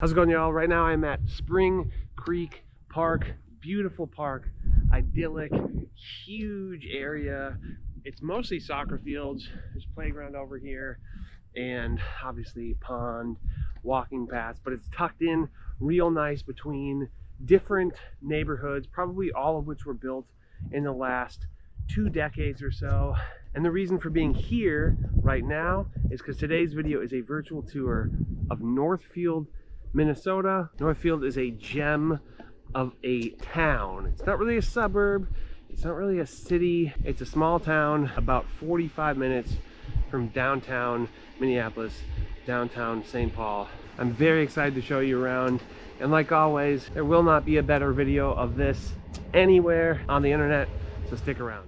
How's it going, y'all? Right now I'm at Spring Creek Park. Beautiful park, idyllic, huge area. It's mostly soccer fields. There's a playground over here and obviously pond, walking paths, but it's tucked in real nice between different neighborhoods, probably all of which were built in the last 2 decades or so. And the reason for being here right now is because today's video is a virtual tour of Northfield, Minnesota. Northfield is a gem of a town. It's not really a suburb, it's not really a city, it's a small town about 45 minutes from downtown Minneapolis, downtown St. Paul. I'm very excited to show you around, and like always, there will not be a better video of this anywhere on the internet, so stick around.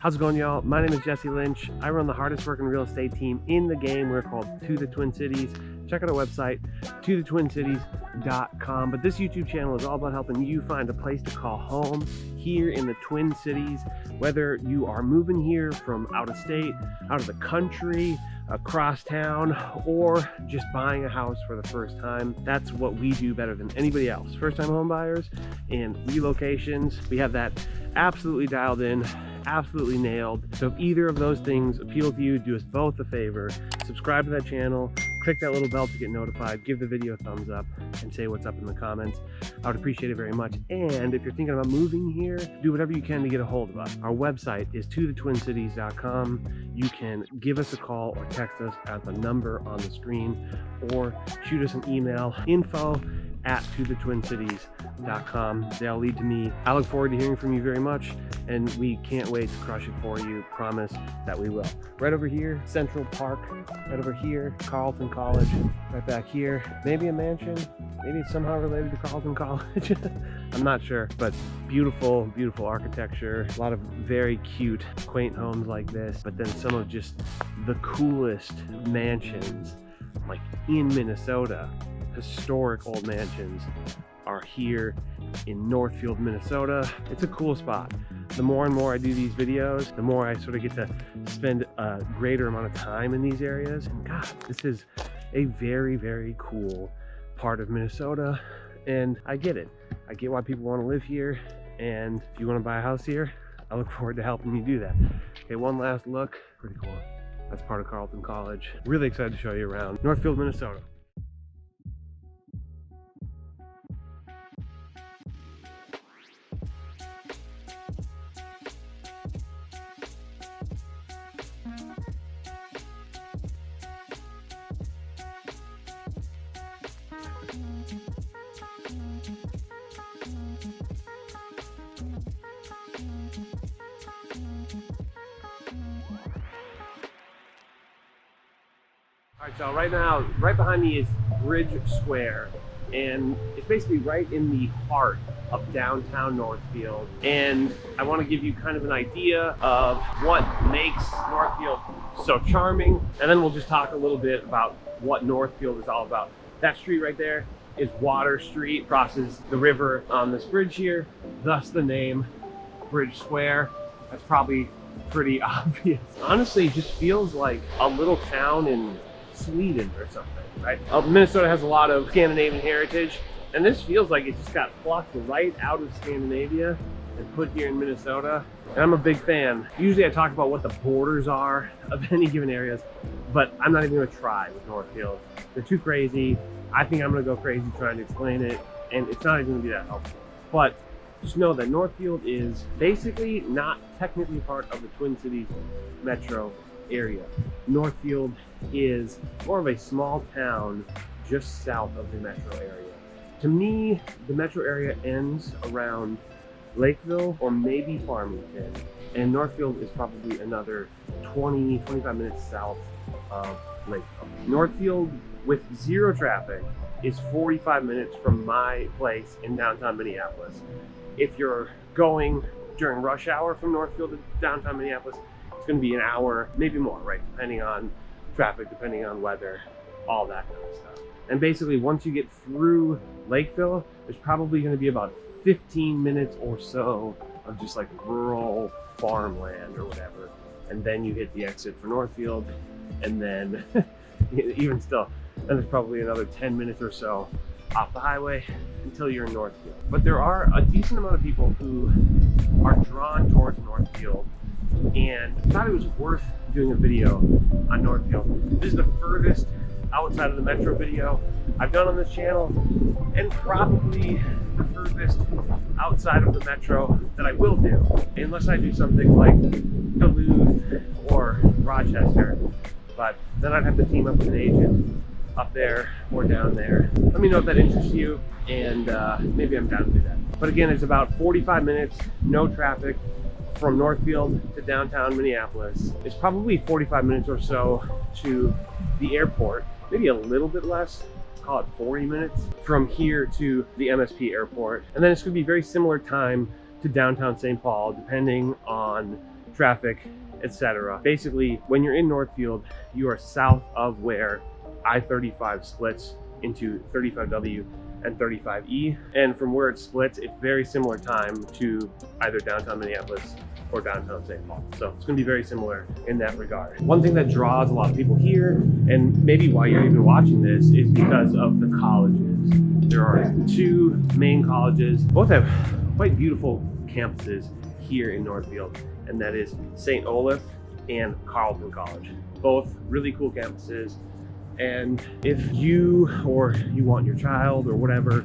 How's it going, y'all? My name is Jesse Lynch. I run the hardest working real estate team in the game. We're called To the Twin Cities. Check out our website, tothetwincities.com. But this YouTube channel is all about helping you find a place to call home here in the Twin Cities. Whether you are moving here from out of state, out of the country, across town, or just buying a house for the first time, that's what we do better than anybody else. First time home buyers and relocations, we have that absolutely dialed in, absolutely nailed. So if either of those things appeal to you, do us both a favor, subscribe to that channel, click that little bell to get notified, give the video a thumbs up, and say what's up in the comments. I would appreciate it very much. And if you're thinking about moving here, do whatever you can to get a hold of us. Our website is tothetwincities.com. You can give us a call or text us at the number on the screen, or shoot us an email, info@tothetwincities.com. They'll lead to me. I look forward to hearing from you very much, and we can't wait to crush it for you. Promise that we will. Right over here, Central Park. Right over here, Carleton College. Right back here, maybe a mansion. Maybe it's somehow related to Carleton College. I'm not sure, but beautiful, beautiful architecture. A lot of very cute, quaint homes like this, but then some of just the coolest mansions, like in Minnesota. Historic old mansions are here in Northfield, Minnesota. It's a cool spot. The more and more I do these videos, the more I sort of get to spend a greater amount of time in these areas. And God, this is a very, very cool part of Minnesota, and I get it. I get why people want to live here, and if you want to buy a house here, I look forward to helping you do that. Okay, one last look. Pretty cool. That's part of Carleton College. Really excited to show you around Northfield, Minnesota. All right, y'all, right now, right behind me is Bridge Square, and it's basically right in the heart of downtown Northfield. And I want to give you kind of an idea of what makes Northfield so charming, and then we'll just talk a little bit about what Northfield is all about. That street right there is Water Street, crosses the river on this bridge here, thus the name Bridge Square. That's probably pretty obvious. Honestly, it just feels like a little town in Sweden or something, right? Minnesota has a lot of Scandinavian heritage, and this feels like it just got plucked right out of Scandinavia and put here in Minnesota. And I'm a big fan. Usually I talk about what the borders are of any given areas, but I'm not even gonna try with Northfield. They're too crazy. I think I'm gonna go crazy trying to explain it, and it's not even gonna be that helpful. But just know that Northfield is basically not technically part of the Twin Cities metro area. Northfield is more of a small town just south of the metro area. To me, the metro area ends around Lakeville or maybe Farmington, and Northfield is probably another 20-25 minutes south of Lakeville. Northfield, with zero traffic, is 45 minutes from my place in downtown Minneapolis. If you're going during rush hour from Northfield to downtown Minneapolis, it's going to be an hour, maybe more, right? Depending on traffic, depending on weather, all that kind of stuff. And basically, once you get through Lakeville, there's probably going to be about 15 minutes or so of just like rural farmland or whatever. And then you hit the exit for Northfield, and then even still, then there's probably another 10 minutes or so off the highway until you're in Northfield. But there are a decent amount of people who are drawn towards Northfield and thought it was worth doing a video on Northfield. This is the furthest outside of the metro video I've done on this channel, and probably the furthest outside of the metro that I will do, unless I do something like Duluth or Rochester. But then I'd have to team up with an agent up there or down there. Let me know if that interests you, and maybe I'm down to do that. But again, it's about 45 minutes, no traffic, from Northfield to downtown Minneapolis. It's probably 45 minutes or so to the airport, maybe a little bit less, call it 40 minutes from here to the MSP airport. And then it's going to be very similar time to downtown St. Paul, depending on traffic, etc. Basically, when you're in Northfield, you are south of where I-35 splits into 35W and 35E. And from where it splits, it's very similar time to either downtown Minneapolis or downtown St. Paul. So it's going to be very similar in that regard. One thing that draws a lot of people here, and maybe why you're even watching this, is because of the colleges. There are two main colleges. Both have quite beautiful campuses here in Northfield, and that is St. Olaf and Carleton College. Both really cool campuses. And if you or you want your child or whatever,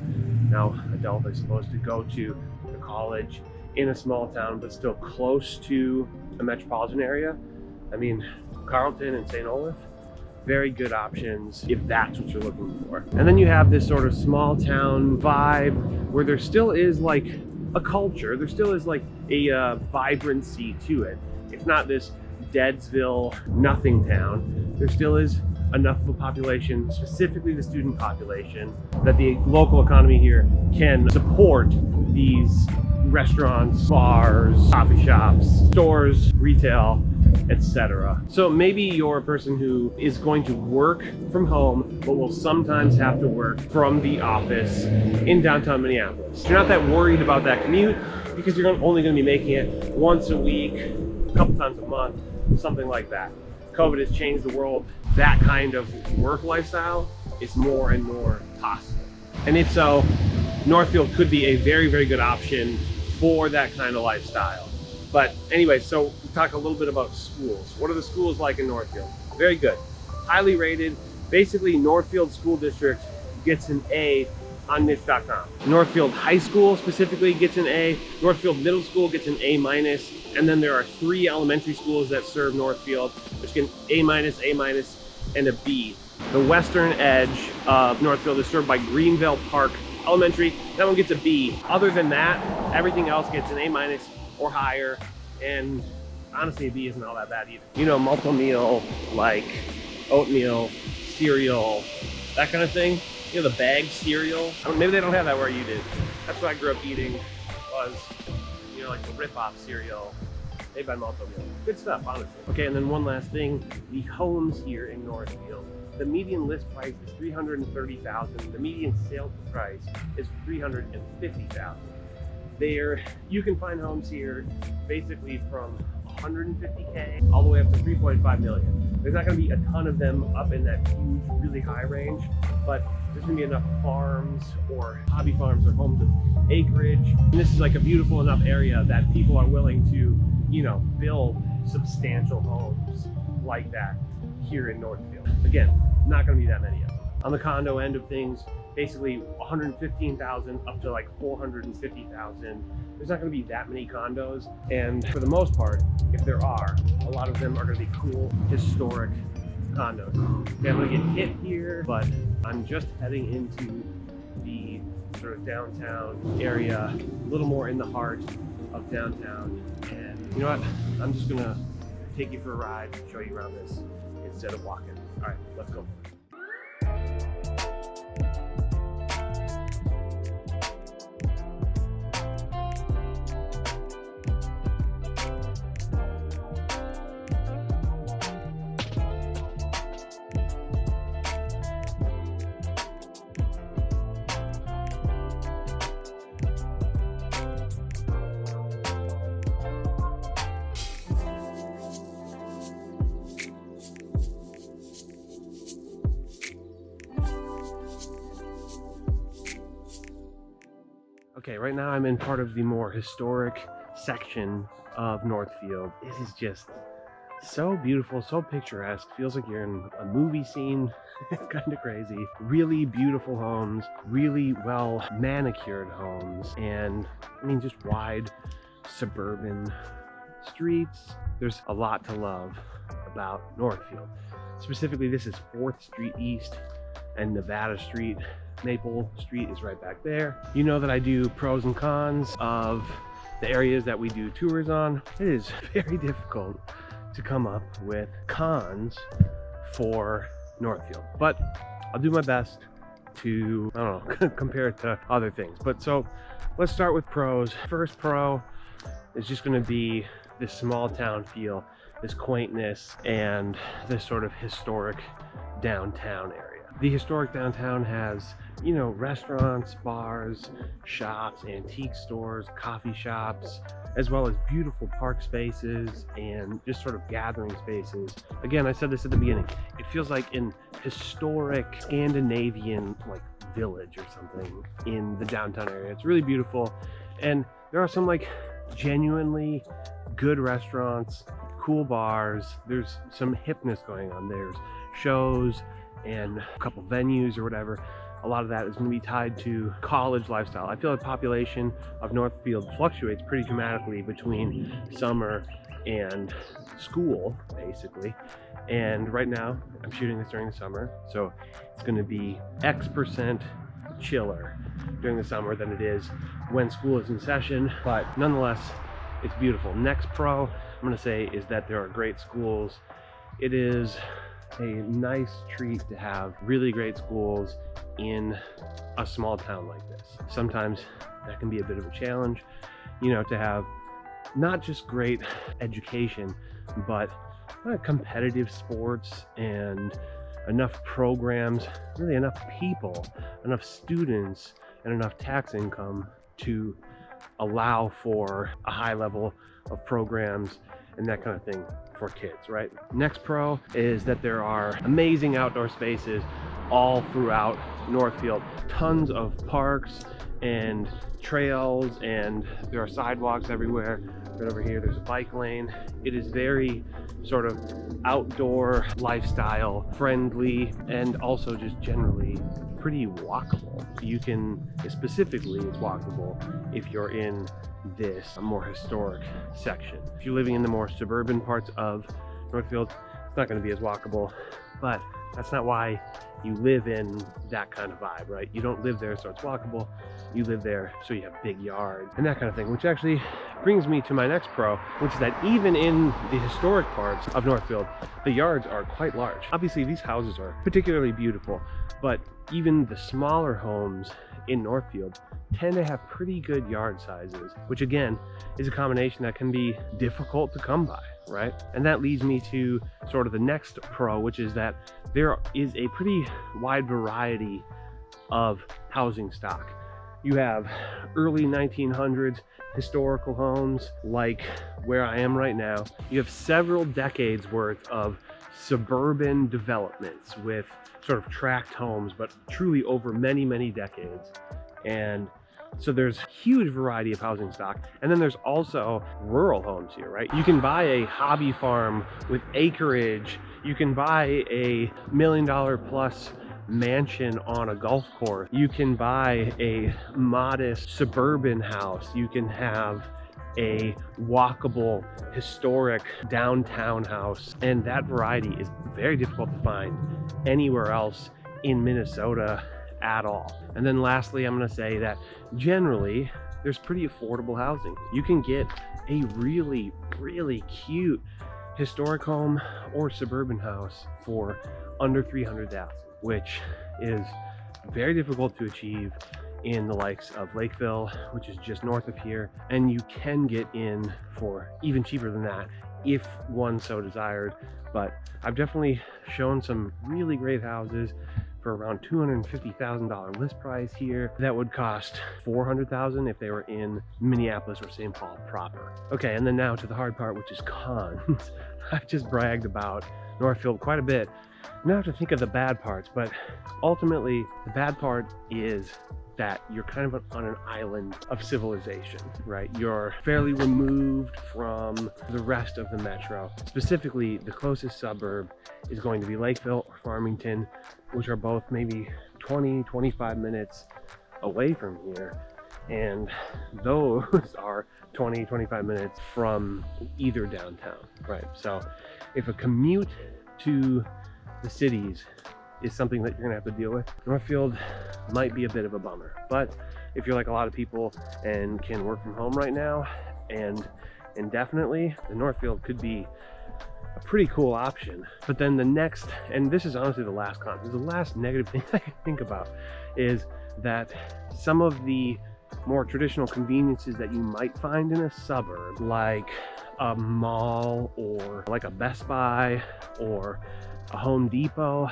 now adult I suppose, to go to the college in a small town but still close to a metropolitan area, I mean, Carleton and St. Olaf, very good options if that's what you're looking for. And then you have this sort of small town vibe where there still is like a culture, there still is like a vibrancy to it. It's not this Deadsville nothing town. There still is enough of a population, specifically the student population, that the local economy here can support these restaurants, bars, coffee shops, stores, retail, etc. So maybe you're a person who is going to work from home, but will sometimes have to work from the office in downtown Minneapolis. You're not that worried about that commute because you're only going to be making it once a week, a couple times a month, something like that. COVID has changed the world. That kind of work lifestyle is more and more possible. And if so, Northfield could be a very, very good option for that kind of lifestyle. But anyway, so we talk a little bit about schools. What are the schools like in Northfield? Very good. Highly rated. Basically, Northfield School District gets an A on niche.com. Northfield High School specifically gets an A. Northfield Middle School gets an A-. And then there are 3 elementary schools that serve Northfield, which get A-, and a B. The western edge of Northfield is served by Greenville Park Elementary. That one gets a B. Other than that, everything else gets an A- or higher. And honestly, a B isn't all that bad either. You know, multi-meal, like oatmeal, cereal, that kind of thing. You know, the bagged cereal. I mean, maybe they don't have that where you did. That's what I grew up eating, was, you know, like the rip-off cereal made by multi-meal. Good stuff, honestly. Okay, and then one last thing. The homes here in Northfield. The median list price is $330,000. The median sale price is $350,000. You can find homes here basically from $150K all the way up to $3.5 million. There's not going to be a ton of them up in that huge, really high range, but there's going to be enough farms or hobby farms or homes with acreage. And this is like a beautiful enough area that people are willing to, you know, build substantial homes like that here in Northfield. Again, not going to be that many of them. On the condo end of things, basically 115,000 up to like 450,000. There's not going to be that many condos, and for the most part, if there are, a lot of them are going to be cool, historic condos. Okay, I'm going to get hit here, but I'm just heading into the sort of downtown area, a little more in the heart of downtown. And you know what? I'm just going to take you for a ride and show you around this instead of walking. All right, let's go. Okay, right now I'm in part of the more historic section of Northfield. It is just so beautiful, so picturesque. Feels like you're in a movie scene. It's kind of crazy. Really beautiful homes, really well manicured homes, and I mean just wide suburban streets. There's a lot to love about Northfield. Specifically, this is 4th Street East and Nevada Street. Maple Street is right back there. You know that I do pros and cons of the areas that we do tours on. It is very difficult to come up with cons for Northfield, but I'll do my best to, I don't know, compare it to other things. But so let's start with pros. First pro is just going to be this small town feel, this quaintness, and this sort of historic downtown area. The historic downtown has, you know, restaurants, bars, shops, antique stores, coffee shops, as well as beautiful park spaces and just sort of gathering spaces. Again, I said this at the beginning, it feels like an historic Scandinavian like village or something in the downtown area. It's really beautiful, and there are some like genuinely good restaurants, cool bars. There's some hipness going on. There's shows and a couple venues or whatever. A lot of that is going to be tied to college lifestyle. I feel the population of Northfield fluctuates pretty dramatically between summer and school, basically. And right now, I'm shooting this during the summer, so it's going to be X% chiller during the summer than it is when school is in session. But nonetheless, it's beautiful. Next pro I'm going to say is that there are great schools. It is a nice treat to have really great schools in a small town like this. Sometimes that can be a bit of a challenge, you know, to have not just great education, but competitive sports and enough programs, really enough people, enough students, and enough tax income to allow for a high level of programs and that kind of thing for kids, right? Next pro is that there are amazing outdoor spaces all throughout Northfield. Tons of parks and trails, and there are sidewalks everywhere. Right over here, there's a bike lane. It is very sort of outdoor lifestyle friendly, and also just generally pretty walkable. You can, specifically it's walkable if you're in this more historic section. If you're living in the more suburban parts of Northfield, it's not going to be as walkable, but that's not why you live in that kind of vibe, right? You don't live there so it's walkable. You live there so you have big yards and that kind of thing, which actually brings me to my next pro, which is that even in the historic parts of Northfield, the yards are quite large. Obviously, these houses are particularly beautiful, but even the smaller homes in Northfield tend to have pretty good yard sizes, which again is a combination that can be difficult to come by, right? And that leads me to sort of the next pro, which is that there is a pretty wide variety of housing stock. You have early 1900s historical homes like where I am right now. You have several decades worth of suburban developments with sort of tract homes, but truly over many, many decades. And so there's huge variety of housing stock. And then there's also rural homes here, right? You can buy a hobby farm with acreage. You can buy a $1 million plus mansion on a golf course. You can buy a modest suburban house. You can have a walkable historic downtown house, and that variety is very difficult to find anywhere else in Minnesota at all. And then lastly, I'm going to say that generally there's pretty affordable housing. You can get a really, really cute historic home or suburban house for under $300,000, which is very difficult to achieve in the likes of Lakeville, which is just north of here. And you can get in for even cheaper than that if one so desired. But I've definitely shown some really great houses for around $250,000 list price here that would cost $400,000 if they were in Minneapolis or St. Paul proper. Okay, and then now to the hard part, which is cons. I've just bragged about Northfield quite a bit. Now to think of the bad parts, but ultimately the bad part is that you're kind of on an island of civilization, right? You're fairly removed from the rest of the metro. Specifically, the closest suburb is going to be Lakeville or Farmington, which are both maybe 20-25 minutes away from here. And those are 20-25 minutes from either downtown, right? So if a commute to the cities is something that you're gonna have to deal with, Northfield might be a bit of a bummer. But if you're like a lot of people and can work from home right now, and indefinitely, the Northfield could be a pretty cool option. But then the next, and this is honestly the last the last negative thing I can think about, is that some of the more traditional conveniences that you might find in a suburb, like a mall or like a Best Buy or a Home Depot,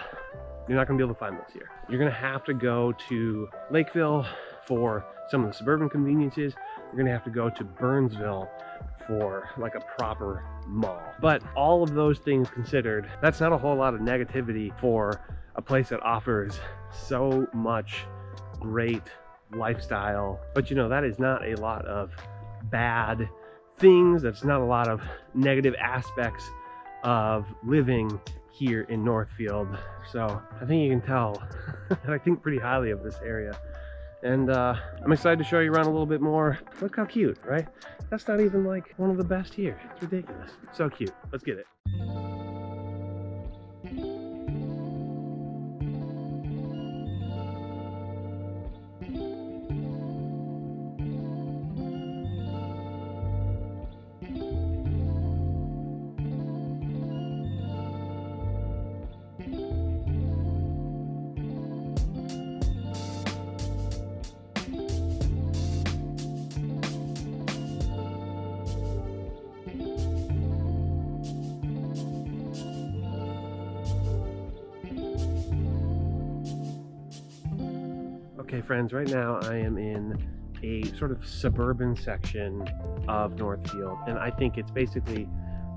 you're not gonna be able to find those here. You're gonna have to go to Lakeville for some of the suburban conveniences. You're gonna have to go to Burnsville for like a proper mall. But all of those things considered, that's not a whole lot of negativity for a place that offers so much great lifestyle. But you know, that is not a lot of bad things. That's not a lot of negative aspects of living here in Northfield. So I think you can tell that I think pretty highly of this area. And I'm excited to show you around a little bit more. Look how cute, right? That's not even like one of the best here. It's ridiculous. So cute. Let's get it. Okay friends, right now I am in a sort of suburban section of Northfield, and I think it's basically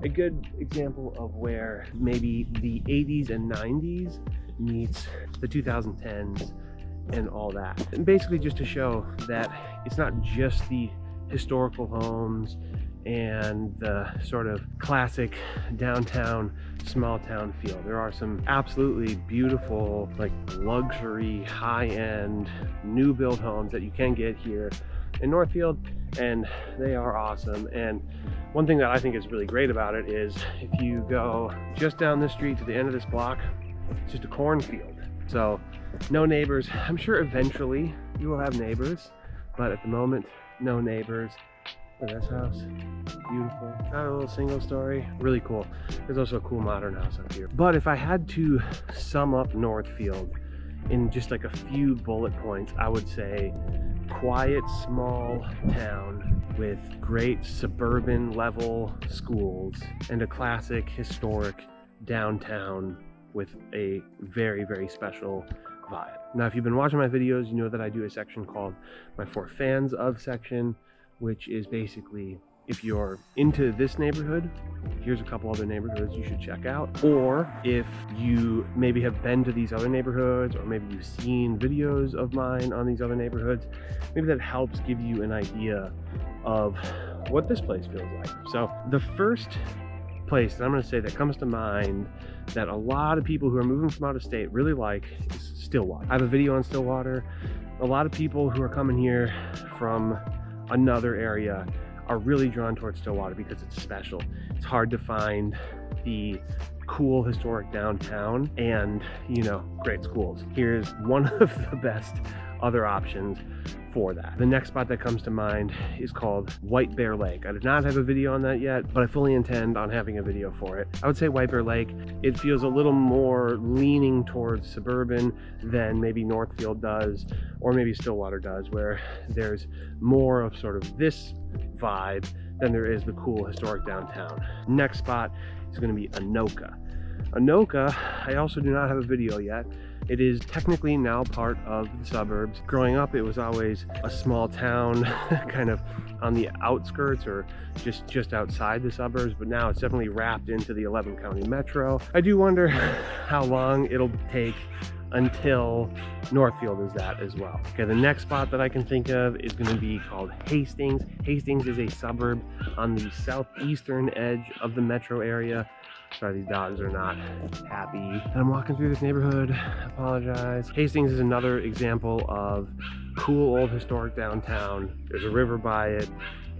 a good example of where maybe the 80s and 90s meets the 2010s and all that. And basically just to show that it's not just the historical homes and the sort of classic downtown small town feel. There are some absolutely beautiful, like luxury, high-end, new build homes that you can get here in Northfield, and they are awesome. And one thing that I think is really great about it is if you go just down this street to the end of this block, it's just a cornfield. So no neighbors. I'm sure eventually you will have neighbors, but at the moment, no neighbors. Look at this house, beautiful. Got a little single story, really cool. There's also a cool modern house up here. But if I had to sum up Northfield in just like a few bullet points, I would say quiet, small town with great suburban level schools and a classic historic downtown with a very, very special vibe. Now, if you've been watching my videos, you know that I do a section called my For Fans Of section, which is basically, if you're into this neighborhood, here's a couple other neighborhoods you should check out. Or if you maybe have been to these other neighborhoods, or maybe you've seen videos of mine on these other neighborhoods, maybe that helps give you an idea of what this place feels like. So the first place that I'm gonna say that comes to mind that a lot of people who are moving from out of state really like is Stillwater. I have a video on Stillwater. A lot of people who are coming here from another area are really drawn towards Stillwater because it's special. It's hard to find the cool historic downtown and, you know, great schools. Here's one of the best other options for that. The next spot that comes to mind is called White Bear Lake. I did not have a video on that yet, but I fully intend on having a video for it. I would say White Bear Lake, it feels a little more leaning towards suburban than maybe Northfield does, or maybe Stillwater does, where there's more of sort of this vibe than there is the cool historic downtown. Next spot is going to be Anoka. Anoka, I also do not have a video yet, It is technically now part of the suburbs. Growing up, it was always a small town kind of on the outskirts or just outside the suburbs, but now it's definitely wrapped into the 11 county metro. I do wonder how long it'll take until Northfield is that as well. Okay, the next spot that I can think of is going to be called Hastings. Hastings is a suburb on the southeastern edge of the metro area. Sorry, these dogs are not happy. And I'm walking through this neighborhood. Apologize. Hastings is another example of cool old historic downtown. There's a river by it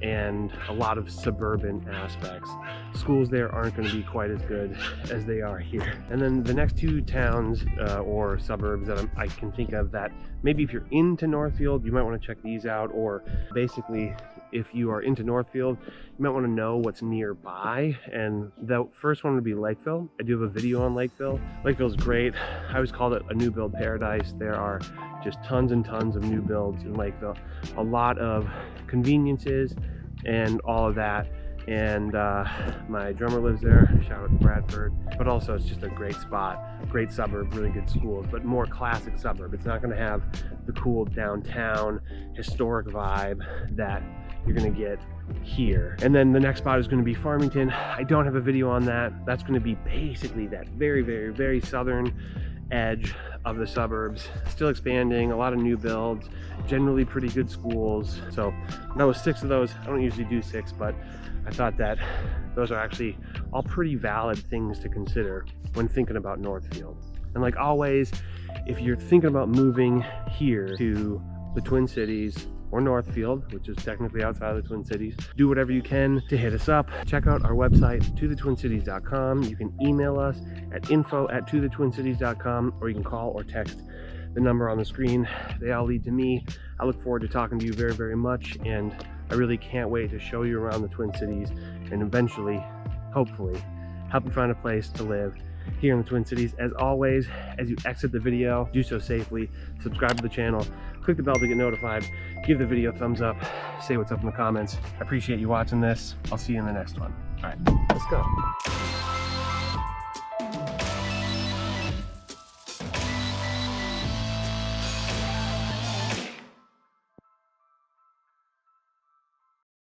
and a lot of suburban aspects. Schools there aren't going to be quite as good as they are here. And then the next two towns or suburbs that I can think of that maybe if you're into Northfield, you might want to check these out, or basically if you are into Northfield, you might want to know what's nearby. And the first one would be Lakeville. I do have a video on Lakeville. Lakeville's great. I always called it a new build paradise. There are just tons and tons of new builds in Lakeville. A lot of conveniences and all of that. And my drummer lives there, shout out to Bradford. But also it's just a great spot, great suburb, really good schools, but more classic suburb. It's not going to have the cool downtown historic vibe that you're going to get here. And then the next spot is going to be Farmington. I don't have a video on that. That's going to be basically that very, very, very southern edge of the suburbs, still expanding, a lot of new builds, generally pretty good schools. So that was 6 of those. I don't usually do 6, but I thought that those are actually all pretty valid things to consider when thinking about Northfield. And like always, if you're thinking about moving here to the Twin Cities or Northfield, which is technically outside of the Twin Cities, do whatever you can to hit us up. Check out our website, tothetwincities.com. You can email us at info@tothetwincities.com, or you can call or text the number on the screen. They all lead to me. I look forward to talking to you very, very much, and I really can't wait to show you around the Twin Cities and eventually, hopefully, help you find a place to live here in the Twin Cities. As always, as you exit the video, do so safely. Subscribe to the channel, click the bell to get notified, give the video a thumbs up, say what's up in the comments. I appreciate you watching this. I'll see you in the next one. All right, let's go.